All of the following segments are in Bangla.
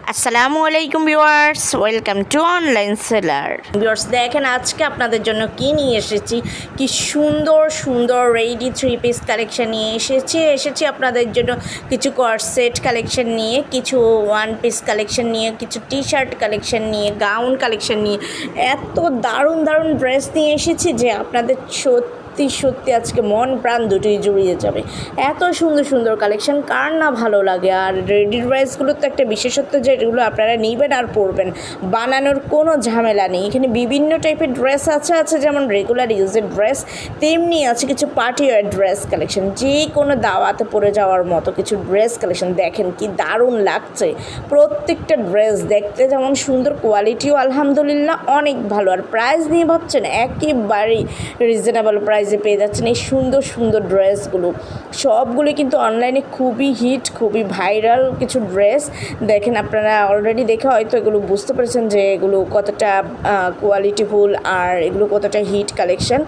আসসালামু আলাইকুম viewers, welcome to online seller. Viewers দেখেন আজকে আপনাদের জন্য কি নিয়ে এসেছি, কি সুন্দর সুন্দর রেডি থ্রি পিস কালেকশন নিয়ে এসেছি আপনাদের জন্য কিছু কর্সেট কালেকশন নিয়ে, কিছু ওয়ান পিস কালেকশন নিয়ে, কিছু টি শার্ট কালেকশন নিয়ে, গাউন কালেকশন নিয়ে। এত দারুণ দারুণ ড্রেস নিয়ে এসেছি যে আপনাদের সত্যি আজকে মন প্রাণ দুটোই জুড়িয়ে যাবে। এত সুন্দর সুন্দর কালেকশন কার না ভালো লাগে। আর রেডি ড্রেসগুলোর তো একটা বিশেষত্ব যে এগুলো আপনারা নেবেন আর পরবেন, বানানোর কোনো ঝামেলা নেই। এখানে বিভিন্ন টাইপের ড্রেস আছে যেমন রেগুলার ইউজের ড্রেস, তেমনি আছে কিছু পার্টি ওয়্যার ড্রেস কালেকশন, যে কোনো দাওয়াতে পরে যাওয়ার মতো কিছু ড্রেস কালেকশন। দেখেন কি দারুণ লাগছে প্রত্যেকটা ড্রেস, দেখতে যেমন সুন্দর, কোয়ালিটিও আলহামদুলিল্লাহ অনেক ভালো। আর প্রাইস নিয়ে ভাবছেন, একেবারেই রিজনেবল প্রাইসে পেয়ে যাচ্ছেন এই সুন্দর সুন্দর ড্রেসগুলো। সবগুলো কিন্তু অনলাইনে খুবই হিট, খুবই ভাইরাল কিছু ড্রেস। দেখেন আপনারা অলরেডি দেখে হয়তো এগুলো বুঝতে পেরেছেন যে এগুলো কতটা কোয়ালিটিফুল আর এগুলো কতটা হিট কালেকশন।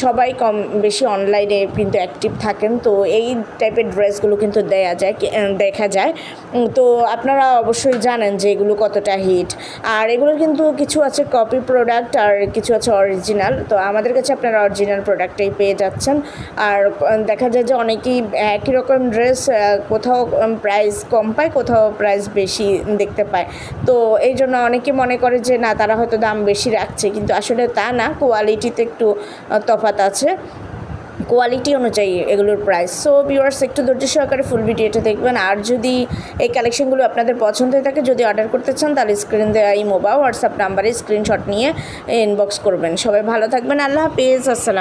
সবাই কম বেশি অনলাইনে কিন্তু অ্যাক্টিভ থাকেন, তো এই টাইপের ড্রেসগুলো কিন্তু দেখা যায়। তো আপনারা অবশ্যই জানেন যে এগুলো কতটা হিট। আর এগুলোর কিন্তু কিছু আছে কপি প্রোডাক্ট আর কিছু আছে অরিজিনাল। তো আমাদের কাছে আপনারা অরিজিনাল প্রোডাক্টটাই পেয়ে যাচ্ছেন। আর দেখা যায় যে অনেকেই একই রকম ড্রেস কোথাও প্রাইস কম পায়, কোথাও প্রাইস বেশি দেখতে পায়। তো এই জন্য অনেকে মনে করে যে না, তারা হয়তো দাম বেশি রাখছে, কিন্তু আসলে তা না, কোয়ালিটিতে একটু তফাৎ আছে, কোয়ালিটি অনুযায়ী এগুলোর প্রাইস। সো ভিউয়ার্স একটু ধৈর্য সহকারে ফুল ভিডিওটা দেখবেন। আর যদি এই কালেকশনগুলো আপনাদের পছন্দ হয়ে থাকে, যদি অর্ডার করতে চান, তাহলে স্ক্রিন দেওয়া ইমো বা হোয়াটসঅ্যাপ নাম্বারে স্ক্রিনশট নিয়ে ইনবক্স করবেন। সবাই ভালো থাকবেন, আল্লাহ হাফেজ, আসসালাম।